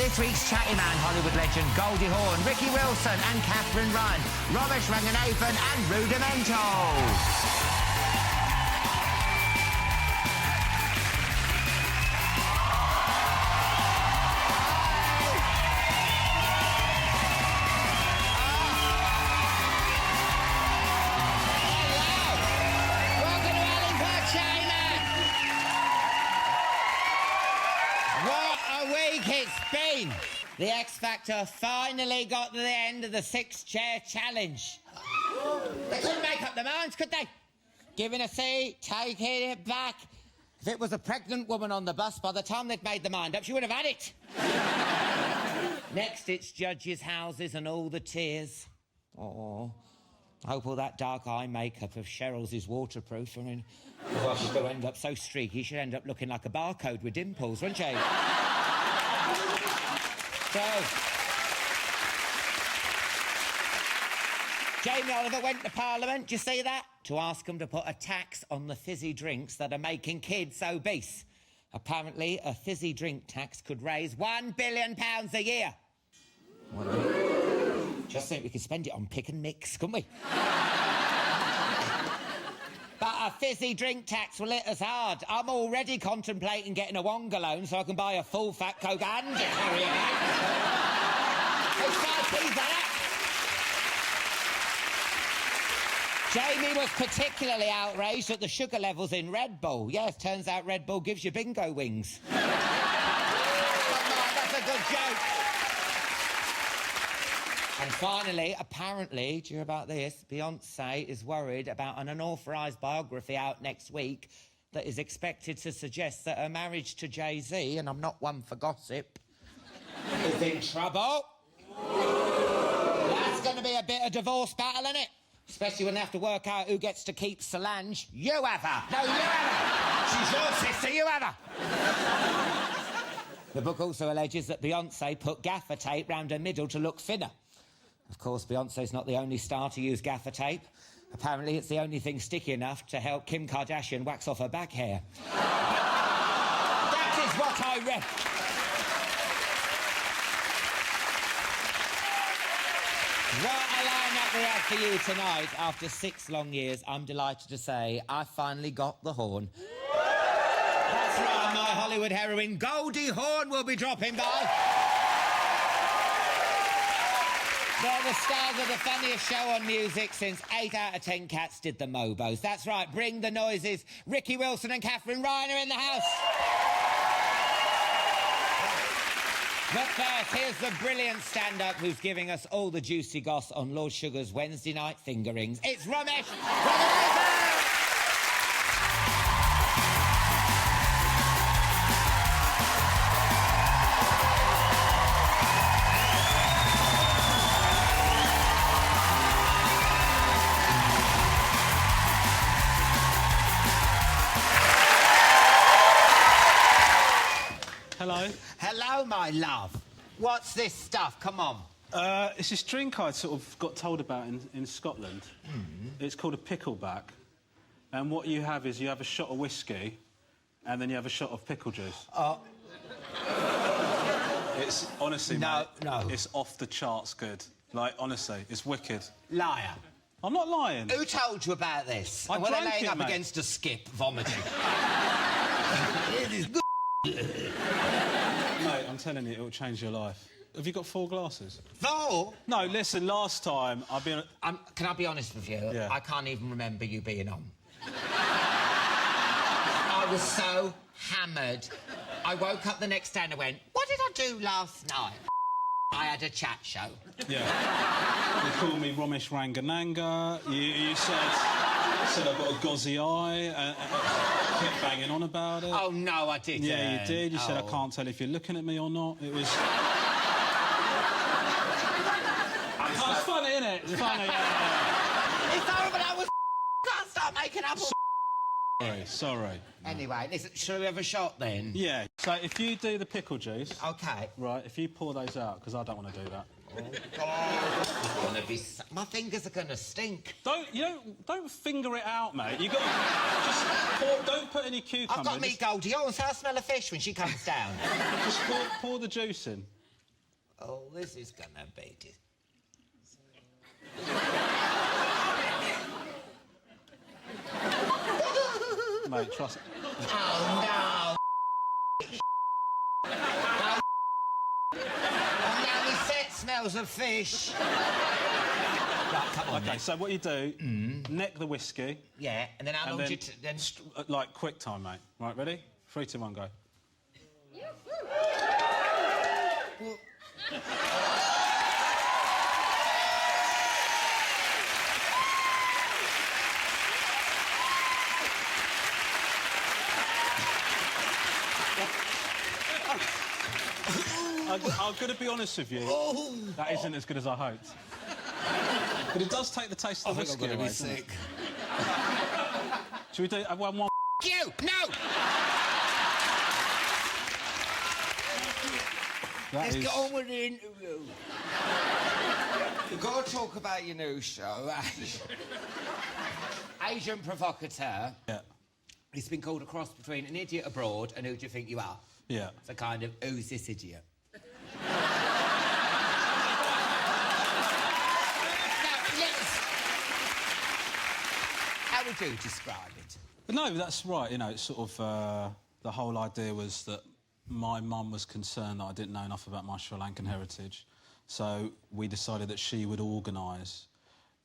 this week's Chatty Man, Hollywood legend Goldie Hawn, Ricky Wilson and Katherine Ryan, Romesh Ranganathan and Rudimental. It's been. The X Factor finally got to the end of the 6-chair challenge. They couldn't make up their minds, could they? Giving a seat, taking it back. If it was a pregnant woman on the bus, by the time they'd made their mind up, she would have had it. Next, it's judges' houses and all the tears. Oh, I hope all that dark eye makeup of Cheryl's is waterproof. I mean, well, she's going to end up so streaky, she'd end up looking like a barcode with dimples, wouldn't she? So, Jamie Oliver went to Parliament, do you see that? To ask them to put a tax on the fizzy drinks that are making kids obese. Apparently, a fizzy drink tax could raise £1 billion a year. Just think we could spend it on pick and mix, couldn't we? But a fizzy drink tax will hit us hard. I'm already contemplating getting a Wonga loan so I can buy a full fat Coke and carry it back. It's 5p that. Jamie was particularly outraged at the sugar levels in Red Bull. Yes, turns out Red Bull gives you bingo wings. Come on, that's a good joke. And finally, apparently, do you hear about this? Beyonce is worried about an unauthorised biography out next week that is expected to suggest that her marriage to Jay-Z, and I'm not one for gossip, is in trouble. That's going to be a bit of divorce battle, isn't it? Especially when they have to work out who gets to keep Solange. You have her. No, you have her. She's your sister, you have her. The book also alleges that Beyonce put gaffer tape round her middle to look thinner. Of course, Beyonce's not the only star to use gaffer tape. Apparently, it's the only thing sticky enough to help Kim Kardashian wax off her back hair. That is what I read. What a lineup we have for you tonight. After 6 long years, I'm delighted to say I finally got the horn. That's right, my Hollywood heroine, Goldie Hawn, will be dropping by. They're the stars of the funniest show on music since 8 out of 10 cats did the Mobos. That's right, bring the noises. Ricky Wilson and Katherine Ryan are in the house. But first, here's the brilliant stand-up who's giving us all the juicy goss on Lord Sugar's Wednesday night fingerings. It's Romesh Ranganathan! Hello. Hello, my love. What's this stuff? Come on. It's this drink I sort of got told about in Scotland. It's called a pickleback. And what you have is you have a shot of whiskey and then you have a shot of pickle juice. It's honestly, mate, it's off the charts good. Like, honestly, it's wicked. Liar. I'm not lying. Who told you about this? I and were they drank laying it, up mate. against a skip, vomiting? It is good. Mate, I'm telling you, it'll change your life. Have you got 4 glasses? 4? No, listen, last time I've been... Can I be honest with you? Yeah. I can't even remember you being on. I was so hammered. I woke up the next day and I went, what did I do last night? I had a chat show. Yeah. You called me Romesh Ranganathan. You said I've got a gauzy eye and kept banging on about it. Oh, no, I didn't. Yeah, you did. You said I can't tell if you're looking at me or not. It was... It's funny, isn't it? It's funny, yeah. It's horrible. I was can't start making up. Sorry. Anyway, listen, shall we have a shot then? Yeah. So if you do the pickle juice... OK. Right, if you pour those out, because I don't want to do that. Oh, God. It's gonna be... My fingers are going to stink. Don't finger it out, mate. You got just don't put any cucumber. I've got to meet Goldie Hawn, so I smell a fish when she comes down. Just pour the juice in. Oh, this is gonna be... Mate, trust... Oh, no! Now my set smells of fish. Right, come on, OK, then. so what you do, neck the whiskey... Yeah, and then how long do you... then... like, quick time, mate. Right, ready? 3, 2, 1, go. I'm going to be honest with you. That isn't as good as I hoped. But it does take the taste of the whiskey away. Be sick. Should we do one? You! No! Let's get on with the interview. We've got to talk about your new show, Asian Provocateur. Yeah. It's been called a cross between an idiot abroad and who do you think you are? Yeah. It's a kind of, who's this idiot? How would you describe it? No, that's right. You know, it's sort of... the whole idea was that my mum was concerned that I didn't know enough about my Sri Lankan heritage. So we decided that she would organise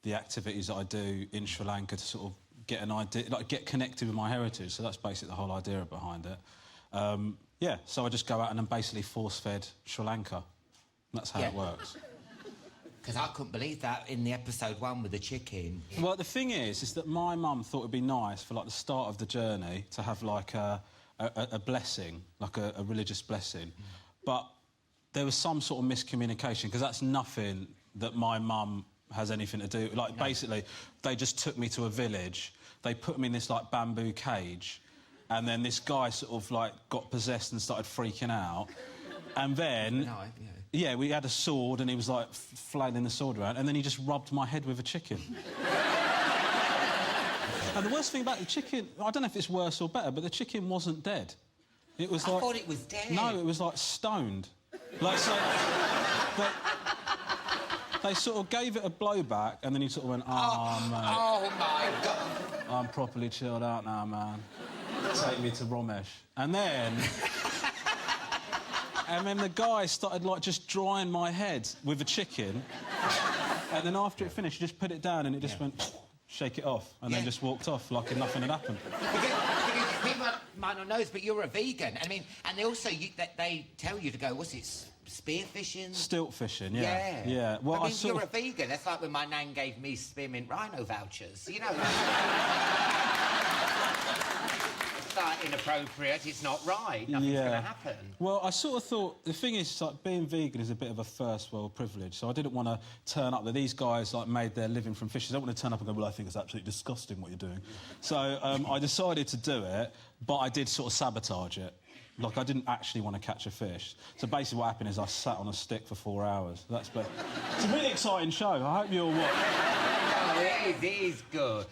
the activities that I do in Sri Lanka to sort of get an idea... like, get connected with my heritage. So that's basically the whole idea behind it. Yeah, so I just go out and I'm basically force-fed Sri Lanka. That's how it works. Because I couldn't believe that in the episode 1 with the chicken. Well, the thing is that my mum thought it'd be nice for, like, the start of the journey to have, like, a blessing, like a religious blessing. But there was some sort of miscommunication, because that's nothing that my mum has anything to do... Like, basically, they just took me to a village, they put me in this, like, bamboo cage, and then this guy sort of, like, got possessed and started freaking out. And then... Yeah, we had a sword, and he was, like, flailing the sword around, and then he just rubbed my head with a chicken. And the worst thing about the chicken... I don't know if it's worse or better, but the chicken wasn't dead. It was like... I thought it was dead. No, it was, like, stoned. Like, so... They sort of gave it a blowback, and then he sort of went, mate. Oh, my God. I'm properly chilled out now, man. Take me to Romesh. And then... And then the guy started, like, just drying my head with a chicken. And then after it finished, he just put it down and it just went, shake it off, and then just walked off like nothing had happened. Because people might not know this, but you're a vegan. I mean, and they also, they tell you to go, what's it, spearfishing? Stilt fishing, yeah. Yeah. Well, I mean, you're a vegan. That's like when my nan gave me spearmint rhino vouchers, you know. It's inappropriate, it's not right, nothing's going to happen. Well, I sort of thought, the thing is, like, being vegan is a bit of a first world privilege, so I didn't want to turn up that these guys, like, made their living from fishes. I don't want to turn up and go, well, I think it's absolutely disgusting what you're doing. So I decided to do it, but I did sort of sabotage it. Like, I didn't actually want to catch a fish. So basically what happened is I sat on a stick for 4 hours. It's a really exciting show. I hope you'll watch. Oh, it is good.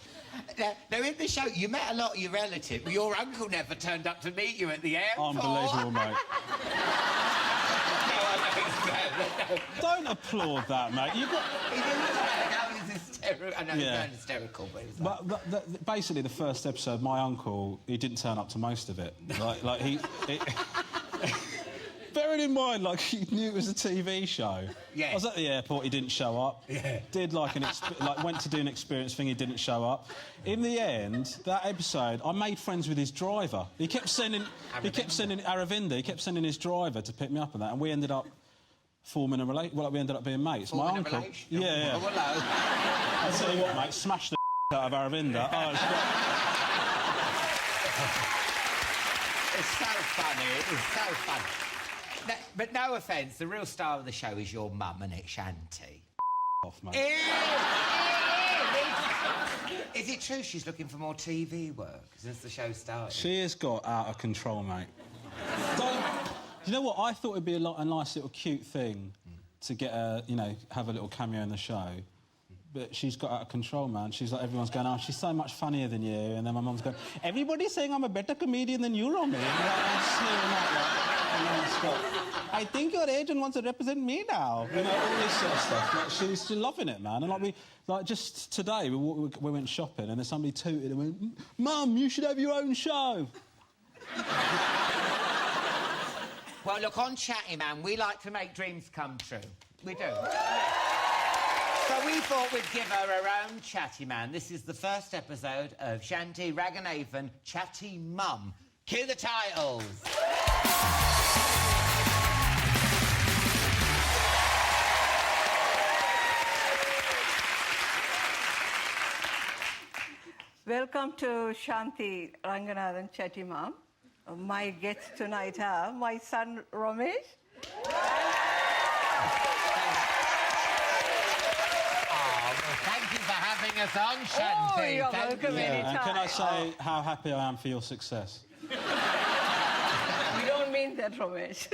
Now, in the show, you met a lot of your relatives, but your uncle never turned up to meet you at the airport. Unbelievable, mate. Don't applaud that, mate. You've got... That was hysterical. I know he was hysterical, but it was like... But basically, the first episode, my uncle, he didn't turn up to most of it. Like he... Bearing in mind, like, he knew it was a TV show. Yeah. I was at the airport, he didn't show up. Yeah. Did, like, went to do an experience thing, he didn't show up. In the end, that episode, I made friends with his driver. He kept sending Aravinda, he kept sending his driver to pick me up and that, and we ended up forming a relationship. Well, we ended up being mates. Forming my uncle. A relationship? Yeah. Oh, hello. I'll tell you what, mate, smash the out of Aravinda. Oh, it's so funny, it's so funny. But no offence, the real star of the show is your mum, isn't it, Shanti? Off, mate. Is it true she's looking for more TV work since the show started? She has got out of control, mate. You know what? I thought it'd be a nice little cute thing to get a, have a little cameo in the show. But she's got out of control, man. She's like, everyone's going, oh, she's so much funnier than you. And then my mum's going, everybody's saying I'm a better comedian than you, Romy. And I'm just hearing that, like, I think your agent wants to represent me now. You know, all this sort of stuff. Like, she's loving it, man. And just today, we went shopping and then somebody tooted and went, Mum, you should have your own show. Well, look, on Chatty Man, we like to make dreams come true. We do. So we thought we'd give her her own Chatty Man. This is the first episode of Shanti Ranganathan, Chatty Mum. Cue the titles. Welcome to Shanti Ranganathan, Chatty Mum. My guests tonight are my son Romesh. Thank you for having us on, Shanti. Oh, you're welcome anytime. And can I say how happy I am for your success? You don't mean that, Romesh.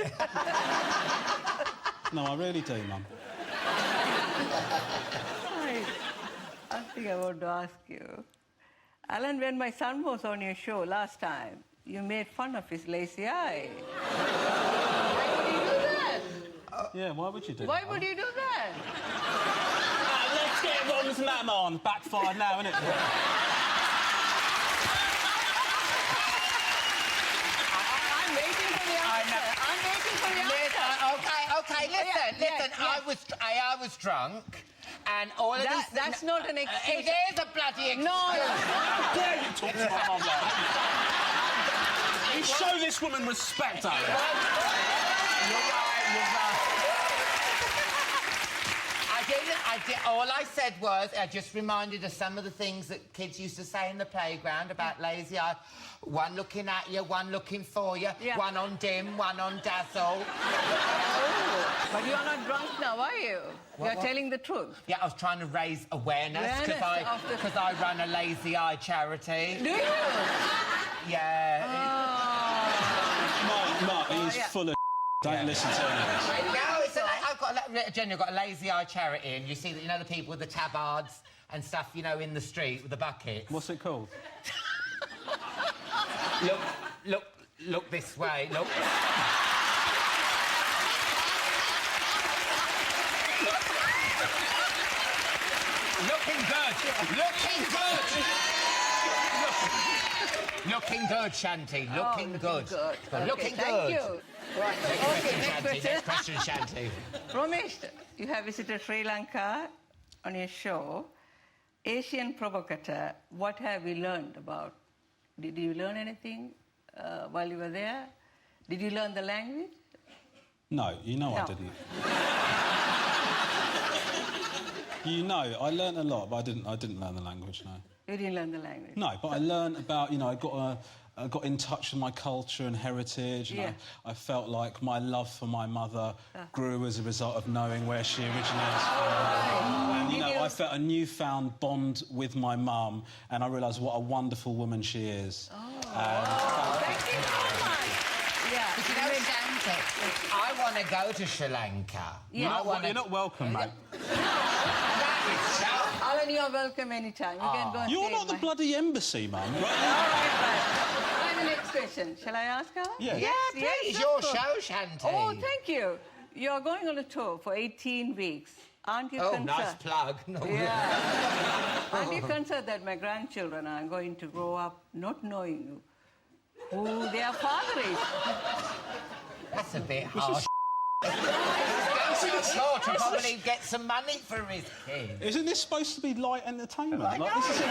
No, I really do, Mum. I think I want to ask you. Alan, when my son was on your show last time, you made fun of his lazy eye. Why would you do that? Yeah, why would you do Why that? would you do that? Let's get Ron's Nam on. Backfired now, innit? I'm waiting for the answer. I'm waiting for the answer. Okay, listen. Yes. I was drunk, and all of these... That's not an excuse. It is a bloody excuse. No. How dare you talk to my mum like that? You show this woman respect, Alan. You're right. All I said was, I just reminded of some of the things that kids used to say in the playground about lazy eye. One looking at you, one looking for you, one on dim, one on dazzle. Oh, but you're not drunk now, are you? You're telling the truth. Yeah, I was trying to raise awareness because I run a lazy eye charity. Do you? Yeah. Mark, he's full of Don't listen to any of this. No, I've got a lazy eye charity, and you see that, you know, the people with the tabards and stuff, you know, in the street with the buckets. What's it called? Look this way, look. Looking good. Looking good, Shanti. Looking good. Looking good. Thank you. Right. Okay, Next question, Shanti. Romesh, you have visited Sri Lanka on your show. Asian Provocateur, what have you learned about? Did you learn anything while you were there? Did you learn the language? No, I didn't. I learnt a lot, but I didn't learn the language, no. You didn't learn the language? No, but I learned about, I got in touch with my culture and heritage, and I felt like my love for my mother grew as a result of knowing where she originates from. And, I felt a newfound bond with my mum, and I realised what a wonderful woman she is. Thank you so much. Yeah. But you know, Shanti, I want to go to Sri Lanka. Yeah. You're not welcome, mate. Alan, you're welcome anytime. You can go and You're stay not the bloody embassy, Mum. All right. The next question. Shall I ask her? Yeah. Yeah, please. It's your show, Shanti. Oh, thank you. You're going on a tour for 18 weeks. Aren't you concerned? Nice plug. No, Aren't you concerned that my grandchildren are going to grow up not knowing who their father is? That's a bit harsh. He's going to tour to probably get some money for his kids. Isn't this supposed to be light entertainment? This is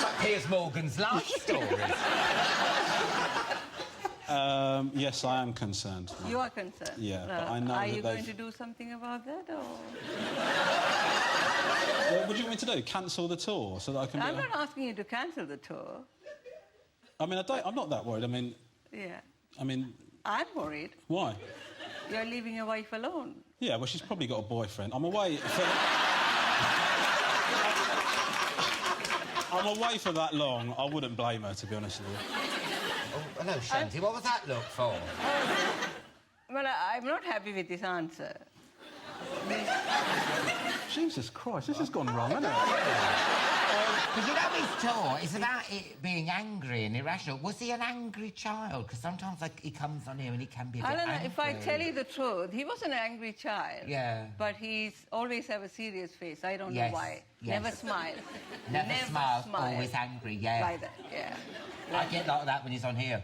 like Piers Morgan's life story. Yes, I am concerned. You are concerned? Yeah, but I know Are that you going to do something about that, or...? What do you want me to do? Cancel the tour so that I can... I'm not asking you to cancel the tour. I'm not that worried. Yeah. I'm worried. Why? You're leaving your wife alone. Yeah, well, she's probably got a boyfriend. I'm away for that long. I wouldn't blame her, to be honest with you. Oh, hello, Shanti. What was that look for? Well, I'm not happy with this answer. Jesus Christ, this has gone wrong, hasn't it? Because you know his tour, it's about it being angry and irrational. Was he an angry child? Because sometimes like, he comes on here and he can be a bit Alan, angry. if I tell you the truth, he was an angry child. Yeah. But he's always have a serious face. I don't Yes, know why. yes. Never smile. Never smiles, always angry, yeah. Like that, yeah. I get like that when he's on here.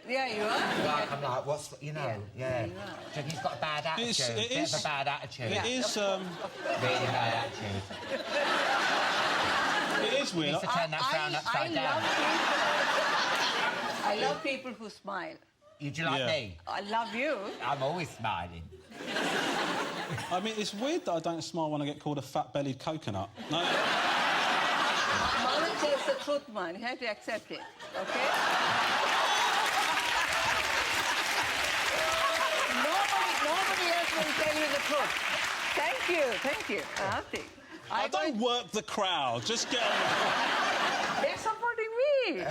Yeah, you are. Like, I'm like, what's, you know, yeah. Do you think he's got a bad attitude? It Bit is of a bad attitude. It is. Really bad attitude. It is weird. Needs to turn that frown upside down. I love people who smile. Do you like me? I love you. I'm always smiling. I mean, it's weird that I don't smile when I get called a fat-bellied coconut. No. Mother tells the truth, man. You have to accept it, okay? Nobody else will tell you the truth. Thank you. I don't work the crowd. Just get on with it. They're supporting me.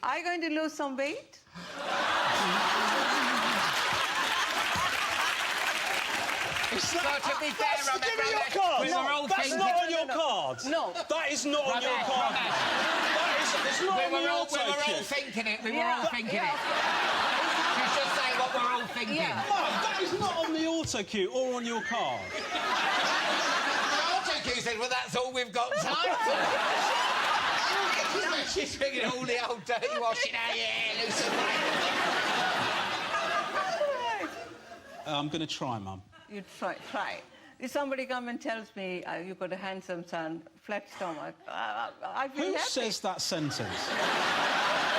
Are you going to lose some weight? So to be fair, Give me your cards. That's not on your cards. No. That is not on your card. It's not on the auto We were all cue. thinking it. We were all thinking it. You should say what we're all thinking. Yeah. No, that is not on the auto cue or on your card. The auto cue said, well, that's all we've got time for. She's ringing all the old dirty washing out here, loose and I'm going to try, Mum. You try. If somebody comes and tells me you've got a handsome son, flat stomach, I feel Who happy. says that sentence?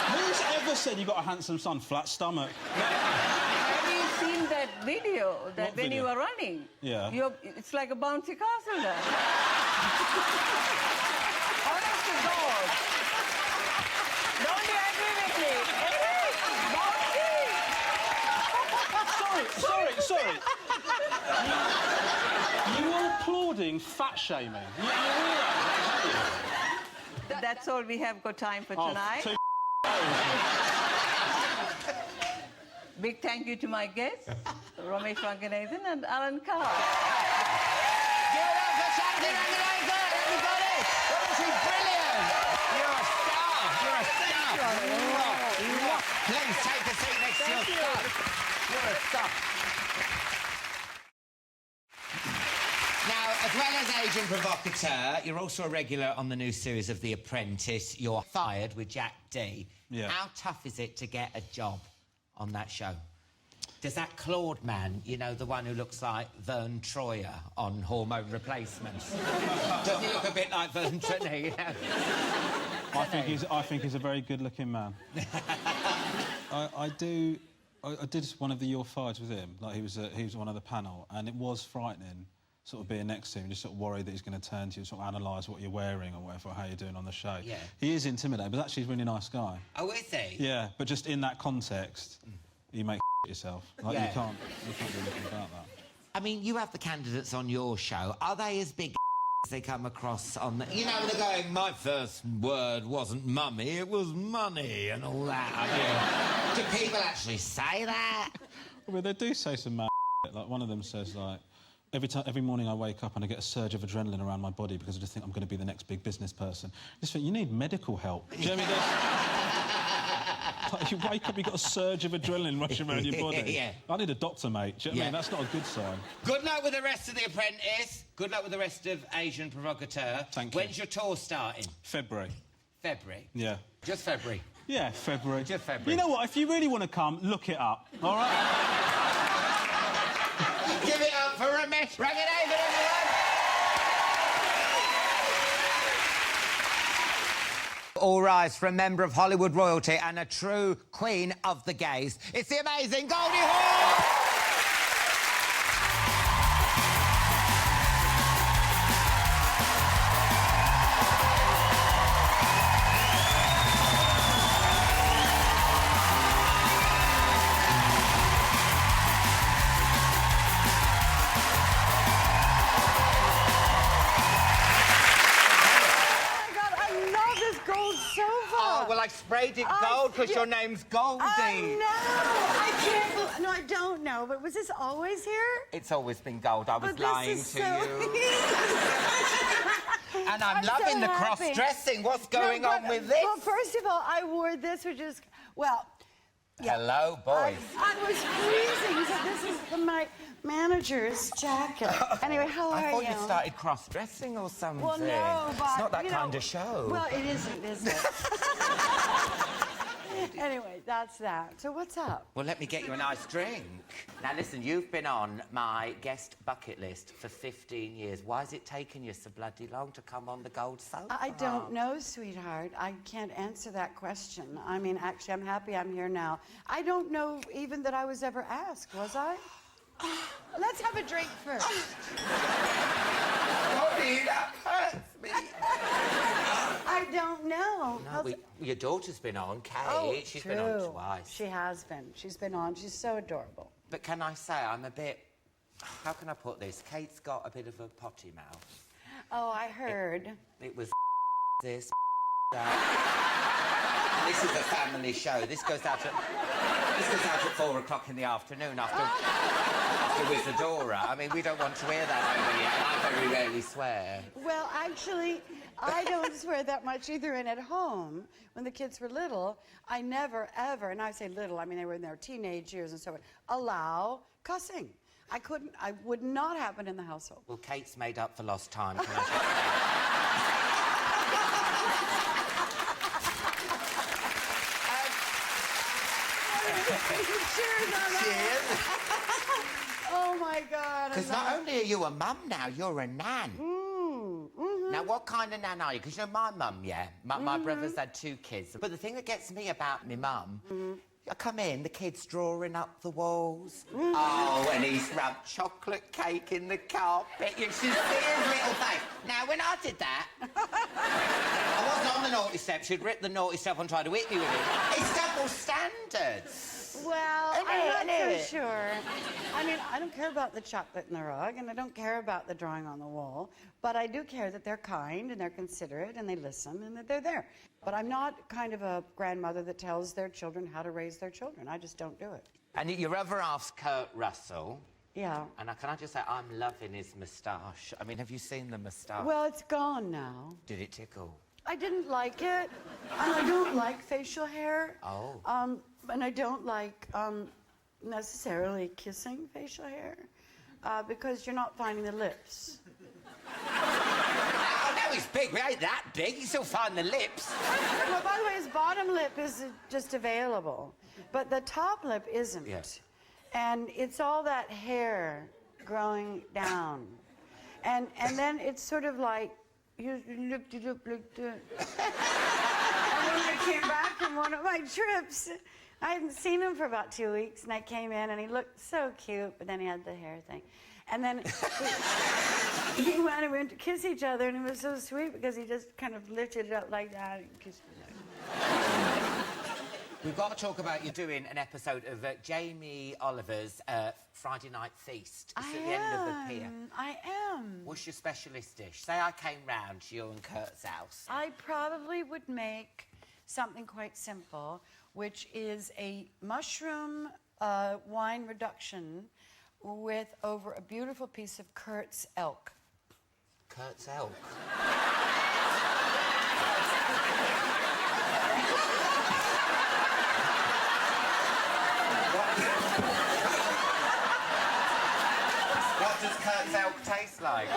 Who's ever said you got a handsome son, flat stomach? Have you seen that video that What when video? you were running? Yeah. It's like a bouncy castle there. Honest to God. Don't you agree with me? Bouncy! Sorry. You are applauding fat shaming. You realise that, That's all we have got time for tonight. too Big thank you to my guests, Romesh Ranganathan and Alan Carr. Give it up for Shanti Ranganathan, everybody! Wasn't she brilliant? You're a star. Please take a seat next to your son. You're a star. Now, as well as Asian Provocateur, you're also a regular on the new series of The Apprentice. You're fired with Jack D. Yeah. How tough is it to get a job on that show? Does that Claude man, you know, the one who looks like Vern Troyer on Hormone Replacements, does he look a bit like Vern Troyer? You know? I think he's a very good-looking man. I did one of the Your Fides with him. Like he was one of the panel, and it was frightening, sort of being next to him, just sort of worried that he's going to turn to you and sort of analyse what you're wearing or whatever, or how you're doing on the show. Yeah. He is intimidating, but actually he's a really nice guy. Oh, is he? Yeah, but just in that context, you make yourself. Like Yeah. you can't do anything about that. I mean, you have the candidates on your show. Are they as big as they come across on the... You know, they're going, my first word wasn't mummy, it was money, and all that. I mean, do people actually say that? I mean, they do say some mad shit. Like, one of them says, like, every morning I wake up and I get a surge of adrenaline around my body because I just think I'm going to be the next big business person. I just think, you need medical help. Do you know what I mean? Like, you wake up, you've got a surge of adrenaline rushing around your body. Yeah. I need a doctor, mate. Do you know what I mean? That's not a good sign. Good luck with the rest of The Apprentice. Good luck with the rest of Asian Provocateur. Thank you. When's your tour starting? February. February? Yeah. Just February? Yeah, February. Just February. You know what? If you really want to come, look it up, all right? Give it up for Romesh Ranganathan, everyone! All rise for a member of Hollywood royalty and a true queen of the gays. It's the amazing Goldie Hawn! Oh, well, I sprayed it gold because your name's Goldie. I can't. No, I don't know. But was this always here? It's always been gold. I was lying to you. And I'm loving so the happy. cross-dressing. What's going on with this? Well, first of all, I wore this, which is, well... Yeah. Hello, boys. I was freezing, so this is my manager's jacket. Anyway, how are you? I thought you started cross-dressing or something. Well, no, but... It's not that you kind know, of show. Well, it isn't, is it? Anyway, that's that. So what's up? Well, let me get you a nice drink. Now, listen, you've been on my guest bucket list for 15 years. Why has it taken you so bloody long to come on the gold sofa? I don't know, sweetheart. I can't answer that question. I mean, actually, I'm happy I'm here now. I don't know even that I was ever asked, was I? Let's have a drink first. Sorry, that hurts me. I don't know. No, your daughter's been on, Kate. Oh, She's true. been on twice. She has been. She's been on. She's so adorable. But can I say, I'm a bit... How can I put this? Kate's got a bit of a potty mouth. Oh, I heard. It was this, that. This is a family show. This goes out at 4 o'clock in the afternoon after Wizardora. I mean, we don't want to hear that over here, and I very rarely swear. Well, actually, I don't swear that much either. And at home, when the kids were little, I never, ever, and I say little, I mean, they were in their teenage years and so on, allow cussing. I would not happen in the household. Well, Kate's made up for lost time, can I just say? Cheers on that. Cheers. Oh, my God. Because not only are you a mum now, you're a nan. Mm-hmm. Now, what kind of nan are you? Because you know my mum, yeah? My brother's had 2 kids. But the thing that gets me about my mum, I come in, the kid's drawing up the walls. Oh, and he's rubbed chocolate cake in the carpet. You should see his little face. Now, when I did that, I wasn't on the naughty step. She'd ripped the naughty step and tried to hit me with it. It's double standards. Well, I'm not so sure. I mean, I don't care about the chocolate in the rug, and I don't care about the drawing on the wall, but I do care that they're kind, and they're considerate, and they listen, and that they're there. But I'm not kind of a grandmother that tells their children how to raise their children. I just don't do it. And your other half's Kurt Russell. Yeah. And can I just say, I'm loving his moustache. I mean, have you seen the moustache? Well, it's gone now. Did it tickle? I didn't like it, and I don't like facial hair. Oh. And I don't like necessarily kissing facial hair because you're not finding the lips. Oh, no, he's big. We ain't that big. You still find the lips. Well, by the way, his bottom lip is just available, but the top lip isn't. Yes. And it's all that hair growing down. And then it's sort of like, you looked it up like that. And when I came back from one of my trips, I hadn't seen him for about 2 weeks, and I came in, and he looked so cute, but then he had the hair thing. And then we went to kiss each other, and it was so sweet because he just kind of lifted it up like that and kissed me. We've got to talk about you doing an episode of Jamie Oliver's Friday Night Feast. It's at the end of the pier. I am. What's your specialist dish? Say I came round to you and Kurt's house. I probably would make something quite simple, which is a mushroom wine reduction with over a beautiful piece of Kurt's elk. Kurt's elk? What does Kurt's elk taste like?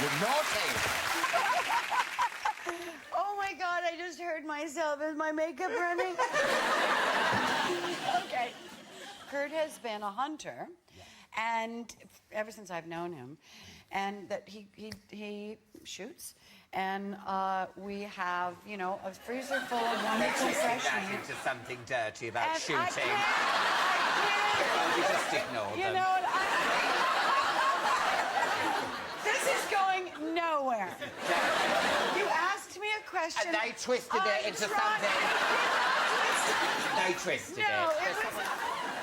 You're naughty. Oh my God, I just heard myself. Is my makeup running? Okay. Kurt has been a hunter, and ever since I've known him, and that he shoots, and we have, you know, a freezer full of wonderful fresh that meat. into something dirty about And shooting. I can't. Oh, we just ignore You them. know what? This is going nowhere. You asked me a question. And they twisted it into something. They twisted No, it. it was...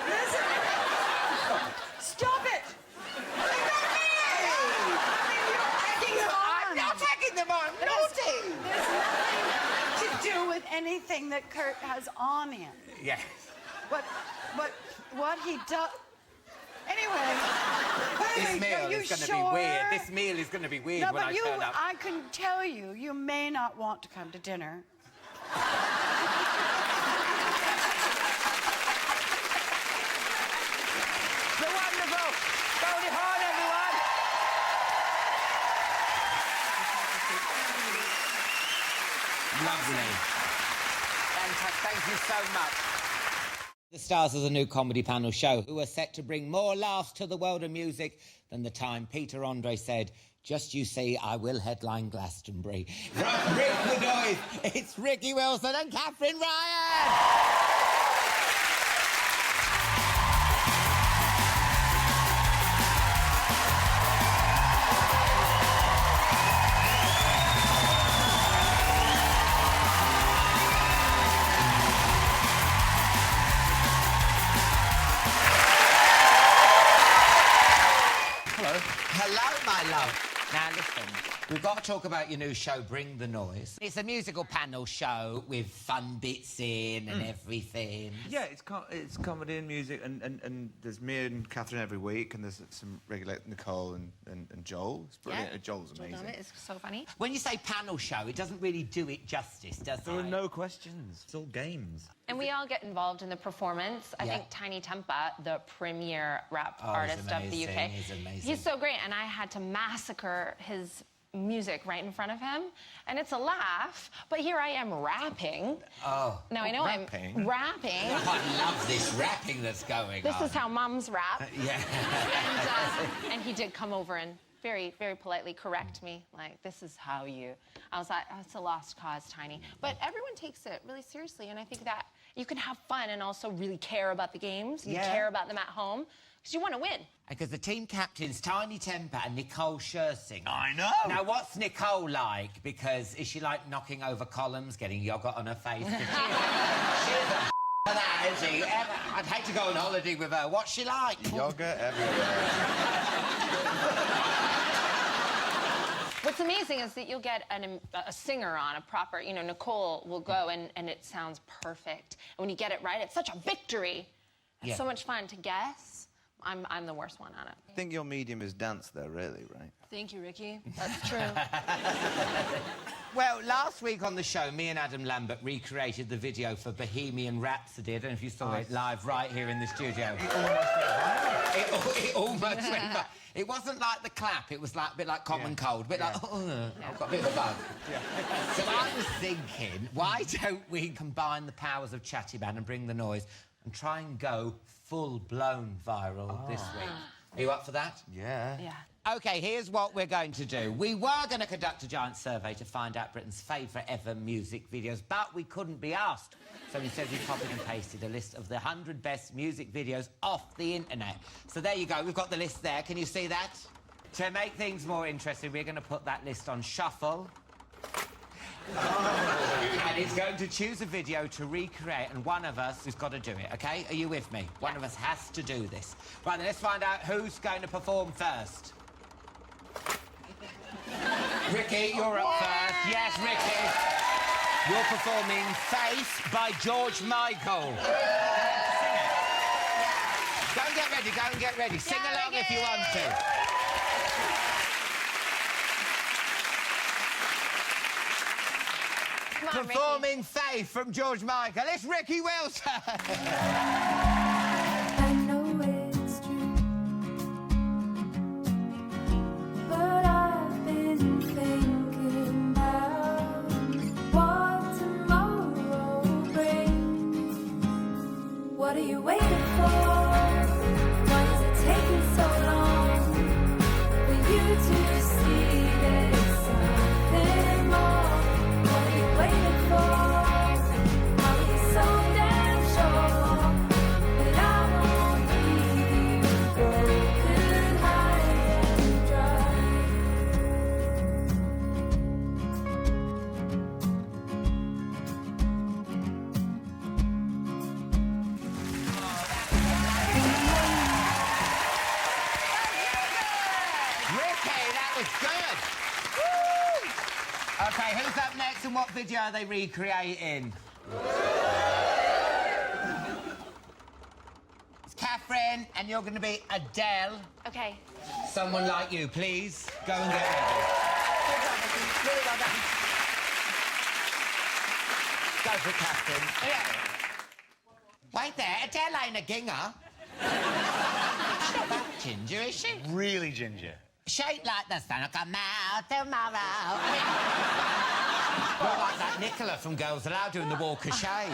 Listen. Stop it. I'm not taking them on. Naughty. There's nothing to do with anything that Kurt has on him. Yes. But what he does... Anyway... This meal is going to be weird. This meal is going to be weird no, when but I turn up. I can tell you, you may not want to come to dinner. The wonderful Goldie Hawn, everyone! Lovely. Fantastic. Thank you so much. The stars of the new comedy panel show, who are set to bring more laughs to the world of music than the time Peter Andre said, "Just you see, I will headline Glastonbury." From Rick the Noise, it's Ricky Wilson and Katherine Ryan! Hello, my love. Now, listen, we've got to talk about your new show, Bring the Noise. It's a musical panel show with fun bits in and everything. Yeah, it's comedy and music, and there's me and Katherine every week, and there's some regular Nicole and Joel. It's brilliant. Yeah. Joel's amazing. Joel done it. It's so funny. When you say panel show, it doesn't really do it justice, does it? There are no questions. It's all games. And we all get involved in the performance. I think Tiny Tempa, the premier rap artist of the UK, he's amazing. He's so great, and I had to massacre his music right in front of him, and it's a laugh, but here I am rapping. Oh. Now I know rapping? I'm rapping. I love this rapping that's going on. This is how mums rap. Yeah. And he did come over and very, very politely correct me, like, this is how you... I was like, oh, it's a lost cause, Tiny. But everyone takes it really seriously, and I think that you can have fun and also really care about the games. You care about them at home, because you want to win. Because the team captains, Tiny Temper and Nicole Scherzinger. I know! Now, what's Nicole like? Because is she like knocking over columns, getting yoghurt on her face? She's a for that, is she? I'd hate to go on holiday with her. What's she like? Yoga everywhere. What's amazing is that you'll get a singer on, a proper, you know, Nicole will go and it sounds perfect. And when you get it right, it's such a victory. It's so much fun to guess. I'm the worst one on it. I think your medium is dance, though, really, right? Thank you, Ricky. That's true. Well, last week on the show, me and Adam Lambert recreated the video for Bohemian Rhapsody. I don't know if you saw it live right here in the studio. It almost went viral. It wasn't like the clap, it was like a bit like Common Cold, a bit like, I've got a bit of a bug. So I was thinking, why don't we combine the powers of Chatty Man and Bring the Noise and try and go full-blown viral this week? Are you up for that? Yeah. Yeah. OK, here's what we're going to do. We were going to conduct a giant survey to find out Britain's favourite ever music videos, but we couldn't be asked. So instead, we copied and pasted a list of the 100 best music videos off the internet. So there you go. We've got the list there. Can you see that? To make things more interesting, we're going to put that list on shuffle. And it's going to choose a video to recreate, and one of us has got to do it, OK? Are you with me? One of us has to do this. Right, then let's find out who's going to perform first. Ricky, you're up first. Yes, Ricky. You're performing Faith by George Michael. Go and get ready, go and get ready. Sing along if you want to. Come on, Performing Faith from George Michael, it's Ricky Wilson. I know it's true, but I've been thinking about what tomorrow brings. What are you waiting for? Why is it taking so long for you to see there's something more? What are you waiting for? How are you so damn sure that I won't leave you broken high and dry? Ricky, that was good. Woo! OK, who's up next and what video are they recreating? Katherine, and you're going to be Adele. Okay. Someone like you, please. Go and get ready. Really well done. Go for it, Katherine. Yeah. Wait there, Adele ain't a ginger. She's not that ginger, is she? Really ginger. Shaped like the sun will come out tomorrow. Not like that Nicola from Girls Aloud doing the Walk of Shame.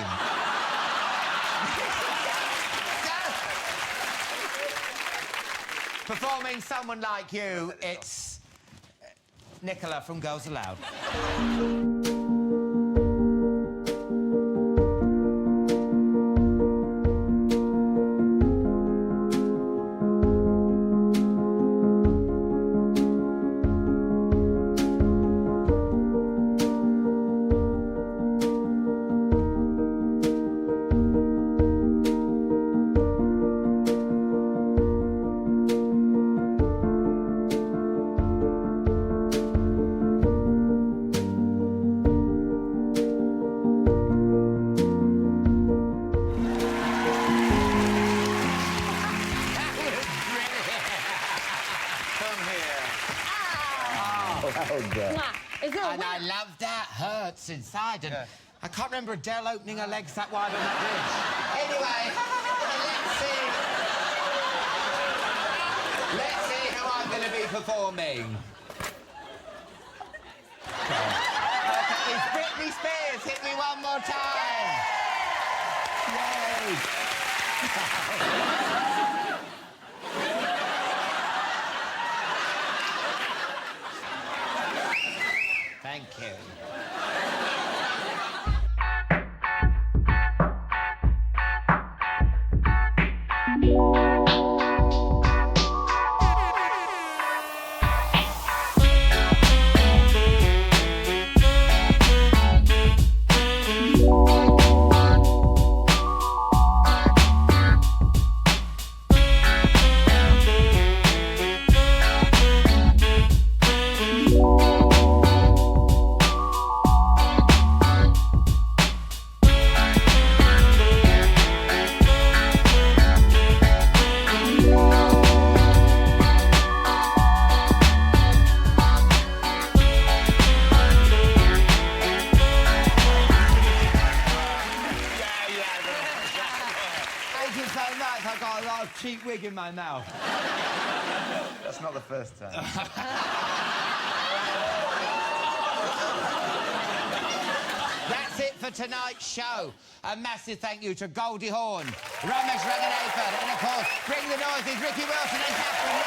Performing Someone Like You, it's Nicola from Girls Aloud. And I love that. Hurts inside. And I can't remember Adele opening her legs that wide on that bridge. Anyway, let's see who I'm going to be performing. Okay, it's Britney Spears. Hit me one more time. Yay. Thank you. Cheap wig in my mouth. That's not the first time. That's it for tonight's show. A massive thank you to Goldie Hawn, Romesh Ranganathan, and of course, Bring the Noises, Ricky Wilson and Katherine.